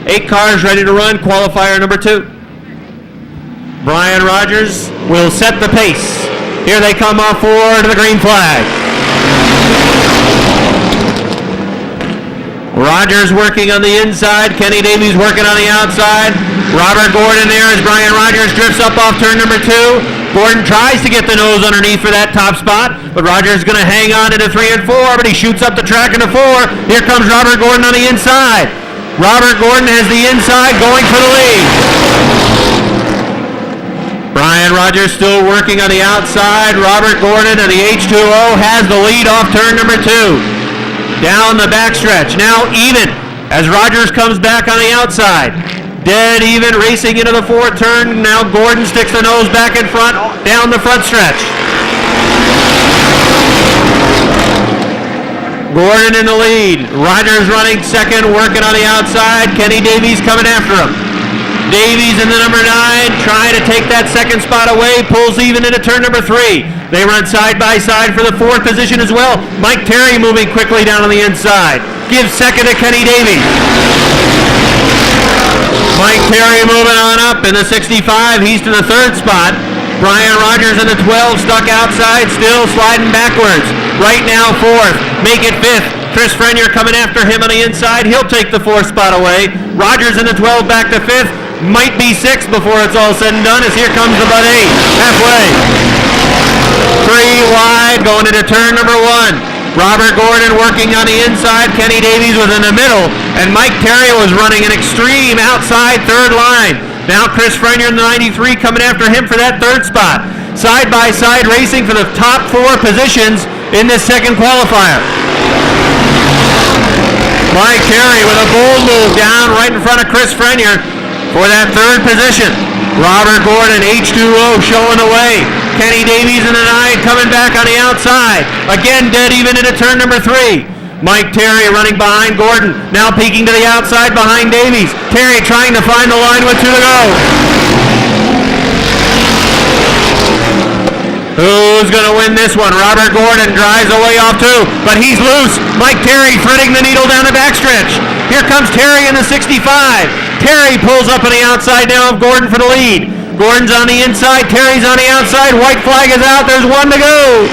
8 cars ready to run, qualifier number 2. Brian Rogers will set the pace. Here they come off forward to the green flag. Rogers working on the inside. Kenny Davies working on the outside. Robert Gordon there as Brian Rogers drifts up off turn number 2. Gordon tries to get the nose underneath for that top spot, but Rogers is going to hang on into 3 and 4, but he shoots up the track into 4. Here comes Robert Gordon on the inside. Robert Gordon has the inside going for the lead. Brian Rogers still working on the outside. Robert Gordon and the H2O has the lead off turn number 2. Down the backstretch, now even as Rogers comes back on the outside. Dead even racing into the 4th turn. Now Gordon sticks the nose back in front down the front stretch. Gordon in the lead. Rogers running second, working on the outside. Kenny Davies coming after him. Davies in the number 9, trying to take that second spot away, pulls even into turn number 3. They run side by side for the 4th position as well. Mike Terry moving quickly down on the inside. Gives second to Kenny Davies. Mike Terry moving on up in the 65. He's to the 3rd spot. Brian Rogers in the 12, stuck outside, still sliding backwards. Right now 4th, make it 5th. Chris Frenier coming after him on the inside. He'll take the 4th spot away. Rogers in the 12 back to 5th. Might be 6th before it's all said and done, as here comes the Bud 8, halfway. 3 wide, going into turn number 1. Robert Gordon working on the inside, Kenny Davies was in the middle, and Mike Terry was running an extreme outside 3rd line. Now Chris Frenier in the 93 coming after him for that 3rd spot. Side by side racing for the top 4 positions in this second qualifier. Mike Terry with a bold move down right in front of Chris Frenier for that 3rd position. Robert Gordon, H2O showing the way. Kenny Davies in the 9 coming back on the outside. Again dead even into turn number 3. Mike Terry running behind Gordon. Now peeking to the outside behind Davies. Terry trying to find the line with 2 to go. Who's going to win this one? Robert Gordon drives away off 2, but he's loose. Mike Terry threading the needle down the backstretch. Here comes Terry in the 65. Terry pulls up on the outside now of Gordon for the lead. Gordon's on the inside, Terry's on the outside. White flag is out, there's 1 to go.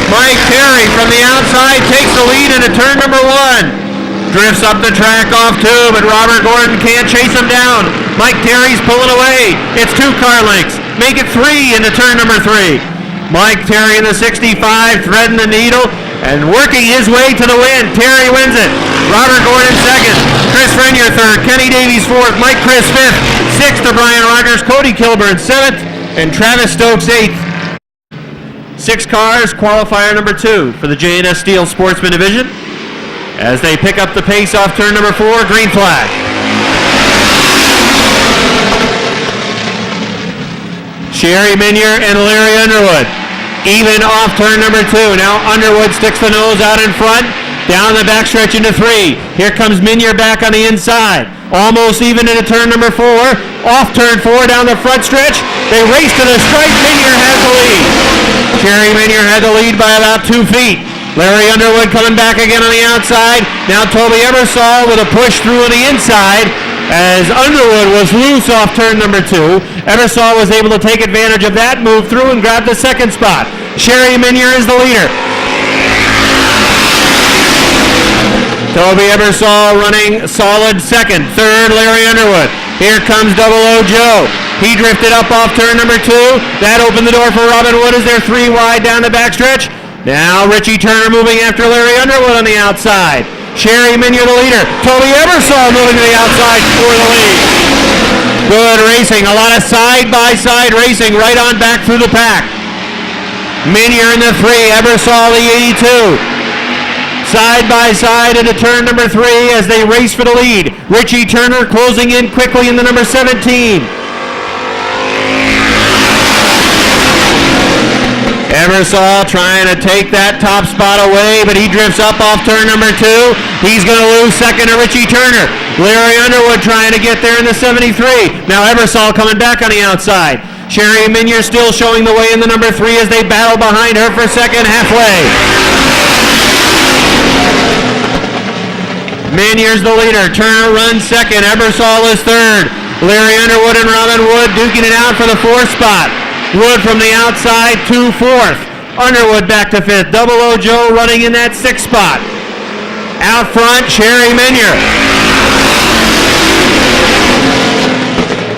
Mike Terry from the outside takes the lead into turn number 1. Drifts up the track off 2, but Robert Gordon can't chase him down. Mike Terry's pulling away. It's 2 car lengths. Make it 3 into turn number 3. Mike Terry in the 65, threading the needle and working his way to the win. Terry wins it. Robert Gordon 2nd. Chris Frenier 3rd. Kenny Davies 4th. Mike Chris 5th. 6th to Brian Rogers. Cody Kilburn 7th. And Travis Stokes 8th. 6 cars, qualifier number 2 for the J&S Steel Sportsman Division. As they pick up the pace off turn number 4, green flag. Sherry Minier and Larry Underwood even off turn number 2. Now Underwood sticks the nose out in front, down the backstretch into 3. Here comes Minier back on the inside. Almost even into turn number 4. Off turn 4 down the front stretch. They race to the stripe. Minier has the lead. Sherry Minier had the lead by about 2 feet. Larry Underwood coming back again on the outside. Now Toby Ebersol with a push through on the inside as Underwood was loose off turn number 2. Ebersol was able to take advantage of that, move through and grab the 2nd spot. Sherry Minier is the leader. Toby Ebersol running solid 2nd. 3rd, Larry Underwood. Here comes Double O Joe. He drifted up off turn number 2. That opened the door for Robin Wood as they're 3 wide down the backstretch. Now Richie Turner moving after Larry Underwood on the outside. Sherry Minier the leader. Toby Ebersol moving to the outside for the lead. Good racing. A lot of side-by-side racing right on back through the pack. Minier in the 3. Ebersol the 82. Side-by-side into turn number 3 as they race for the lead. Richie Turner closing in quickly in the number 17. Ebersol trying to take that top spot away, but he drifts up off turn number 2. He's going to lose 2nd to Richie Turner. Larry Underwood trying to get there in the 73. Now Ebersol coming back on the outside. Sherry Minier still showing the way in the number 3 as they battle behind her for 2nd halfway. Minier's the leader. Turner runs second. Ebersol is third. Larry Underwood and Robin Wood duking it out for the fourth spot. Wood from the outside to fourth. Underwood back to fifth. Double O Joe running in that sixth spot. Out front, Sherry Minier.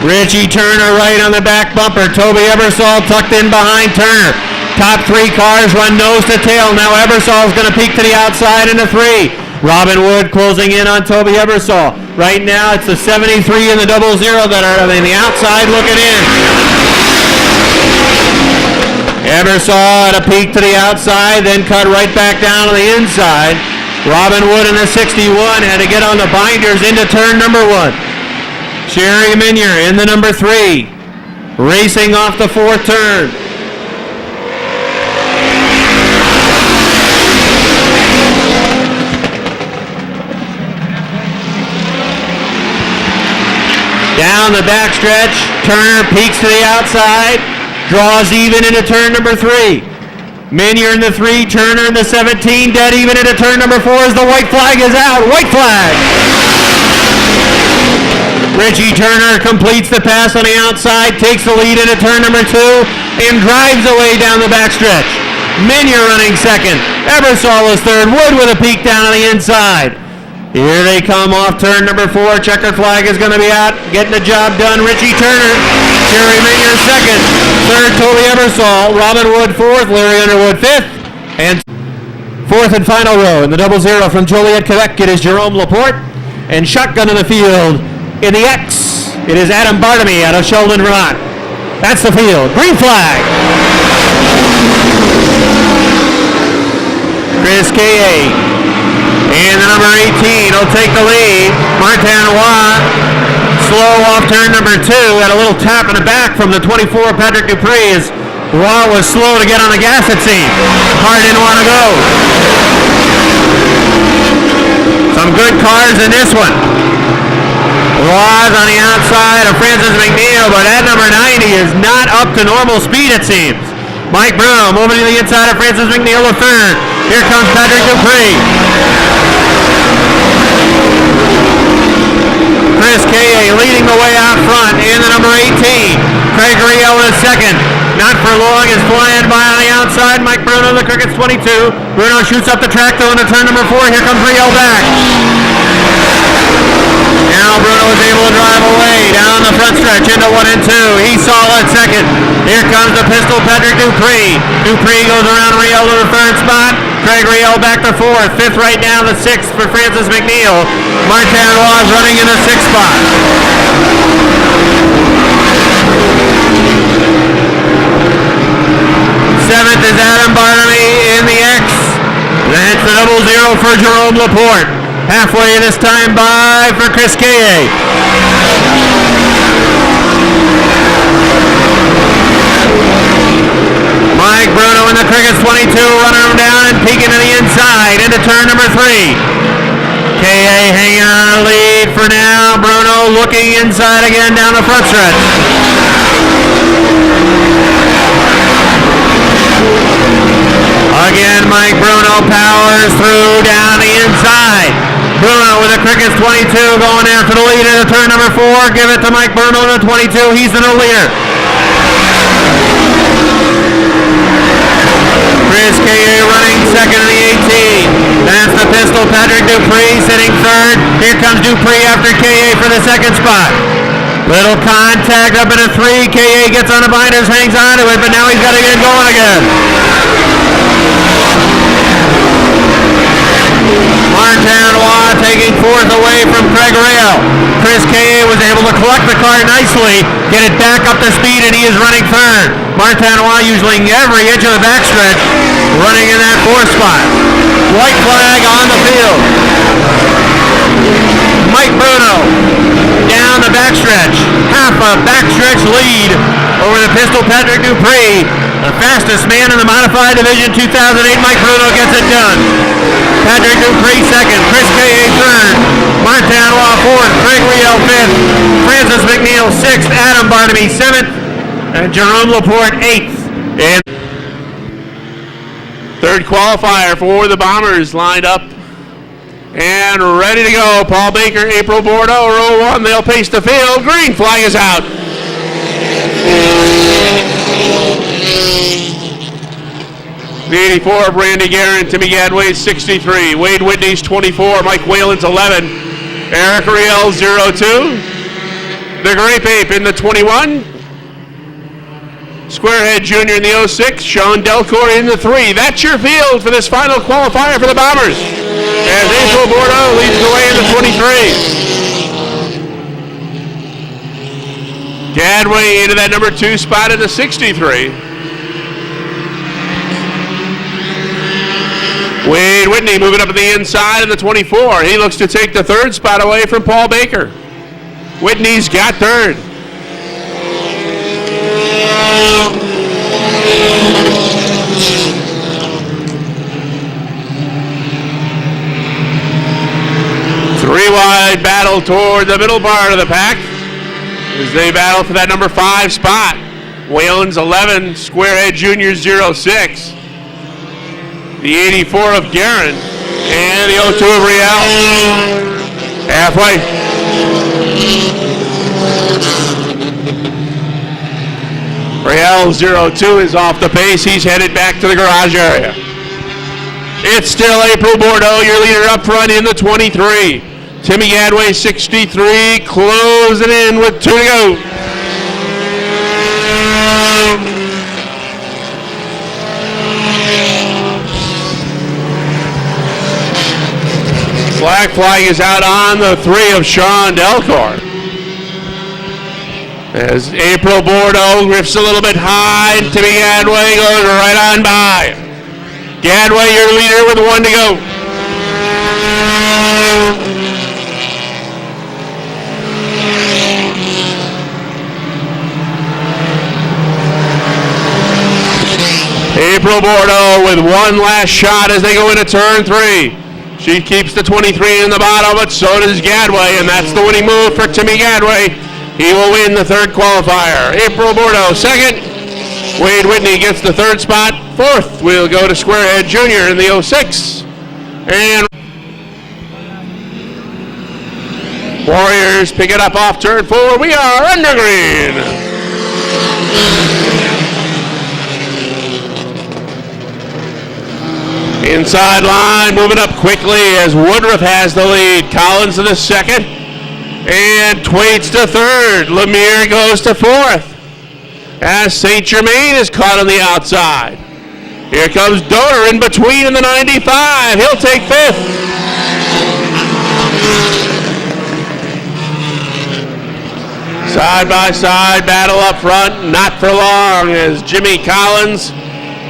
Richie Turner right on the back bumper. Toby Ebersol tucked in behind Turner. Top three cars run nose to tail. Now Ebersol's going to peek to the outside into three. Robin Wood closing in on Toby Ebersol. Right now it's the 73 and the 00 that are on the outside looking in. Ebersol had a peek to the outside, then cut right back down to the inside. Robin Wood in the 61 had to get on the binders into turn number one. Sherry Minier in the number 3, racing off the fourth turn. Down the backstretch, Turner peeks to the outside, draws even into turn number 3. Minier in the 3, Turner in the 17, dead even into turn number 4 as the white flag is out. White flag! Richie Turner completes the pass on the outside, takes the lead into turn number 2, and drives away down the backstretch. Minier running second. Ebersol is third. Wood with a peek down on the inside. Here they come off turn number 4. Checkered flag is going to be out. Getting the job done, Richie Turner. Sherry Minier second. Third, Toby Ebersol. Robin Wood fourth. Larry Underwood fifth. And fourth and final row in the 00 from Joliet, Quebec, it is Jerome Laporte. And shotgun in the field in the X, it is Adam Bartamy out of Sheldon, Vermont. That's the field. Green flag. Chris K.A. And the number 18 will take the lead. Martin Roy, slow off turn number 2. Had a little tap in the back from the 24, Patrick Dupree, as Roy was slow to get on the gas, it seemed. Car didn't want to go. Some good cars in this one. Roy's on the outside of Francis McNeil, but that number 90 is not up to normal speed, it seems. Mike Bruno moving to the inside of Francis McNeil, the third. Here comes Patrick Dupree. Chris K.A. leading the way out front in the number 18. Craig Riel is second. Not for long is flying by on the outside. Mike Bruno, the Crickets 22. Bruno shoots up the track though into turn number 4. Here comes Riel back. Now Bruno is able to drive away down the front stretch into 1 and 2. He's solid second. Here comes the pistol Patrick Dupree. Dupree goes around Riel to the third spot. Craig Riel back to 4th. 5th right now, the 6th for Francis McNeil. Martin Roy running in the 6th spot. 7th is Adam Bartamy in the X. That's the 00 for Jerome Laporte. Halfway this time by for Chris K.A. Mike Bruno in the Crickets 22 running him down and peeking to the inside into turn number 3. K.A. hanging on a lead for now. Bruno looking inside again down the front stretch. Again, Mike Bruno powers through down the inside. Bruno with the Crickets 22 going after the lead into turn number 4. Give it to Mike Bruno in the 22. He's the new leader. Chris K.A. running second in the 18. That's the pistol Patrick Dupree sitting third. Here comes Dupree after K.A. for the second spot. Little contact up into 3. K.A. gets on the binders, hangs on to it, but now he's got to get going again. Martin Roy taking 4th away from Craig Riel. Chris K.A. was able to collect the car nicely, get it back up to speed, and he is running 3rd. Martin Roy using every inch of the backstretch, running in that 4th spot. White flag on the field. Mike Bruno down the backstretch. Half a backstretch lead over the pistol Patrick Dupree. The fastest man in the modified division 2008. Mike Bruno gets it done. Patrick Dupree second. Chris K.A. third. Martin Roy fourth. Craig Riel fifth. Francis McNeil sixth. Adam Bartamy seventh. And Jerome Laporte eighth. And third qualifier for the Bombers lined up And ready to go. Paul Baker, April Bordeaux, row 1. They'll pace the field. Green flag is out. The 84 of Randy Guerin, Timmy Gadway's 63. Wade Whitney's 24. Mike Whalen's 11. Eric Riel, 02. The Grape Ape in the 21. Squarehead Jr. in the 06. Sean Delcourt in the 3. That's your field for this final qualifier for the Bombers. As April Bordeaux leads the way in the 23. Gadway into that number 2 spot in the 63. Wade Whitney moving up to the inside in the 24. He looks to take the 3rd spot away from Paul Baker. Whitney's got 3rd. Three-wide battle toward the middle part of the pack as they battle for that number 5 spot. Whalen's 11, Squarehead Jr. 06. The 84 of Guerin and the 02 of Riel. Halfway. Riel 02 is off the pace. He's headed back to the garage area. It's still April Bordeaux, your leader up front in the 23. Timmy Gadway 63, closing in with 2 to go. Black flag is out on the 3 of Sean Delcourt. As April Bordeaux drifts a little bit high, Timmy Gadway goes right on by. Gadway, your leader with 1 to go. April Bordeaux with 1 last shot as they go into turn 3. She keeps the 23 in the bottom, but so does Gadway, and that's the winning move for Timmy Gadway. He will win the 3rd qualifier. April Bordeaux 2nd. Wade Whitney gets the 3rd spot. 4th will go to Squarehead Jr. in the 06. And Warriors pick it up off turn 4. We are under green. Inside line, moving up quickly as Woodruff has the lead. Collins to the 2nd, and Twaits to 3rd. Lemire goes to 4th, as St. Germain is caught on the outside. Here comes Donor in between in the 95. He'll take 5th. Side by side battle up front, not for long as Jimmy Collins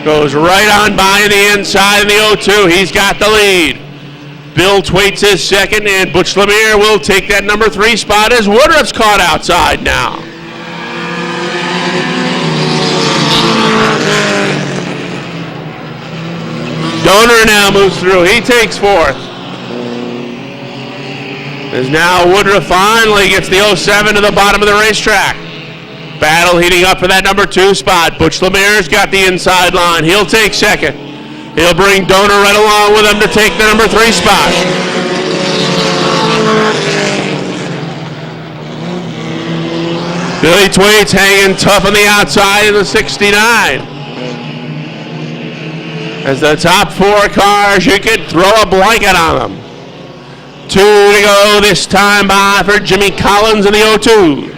goes right on by the inside in the 02. He's got the lead. Bill Twaits is 2nd, and Butch Lemire will take that number 3 spot as Woodruff's caught outside now. Donor now moves through. He takes 4th. As now Woodruff finally gets the 07 to the bottom of the racetrack. Battle heating up for that number 2 spot. Butch Lemire's got the inside line. He'll take 2nd. He'll bring Donor right along with him to take the number 3 spot. Billy Twaits hanging tough on the outside in the 69. As the top 4 cars, you could throw a blanket on them. 2 to go this time by for Jimmy Collins in the 02.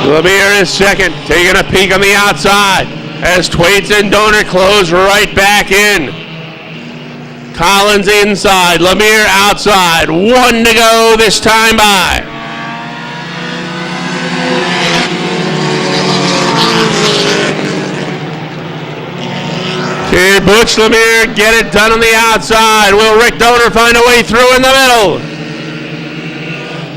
Lemire is 2nd, taking a peek on the outside as Twaits and Donor close right back in. Collins inside, Lemire outside. 1 to go this time by. Can Butch Lemire get it done on the outside? Will Rick Donor find a way through in the middle?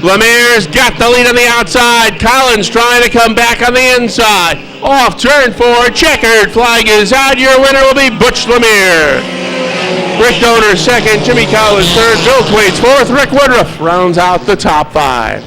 Lemire's got the lead on the outside. Collins trying to come back on the inside. Off turn 4, checkered flag is out. Your winner will be Butch Lemire. Rick Donor 2nd, Jimmy Collins 3rd, Bill Twaits 4th, Rick Woodruff rounds out the top 5.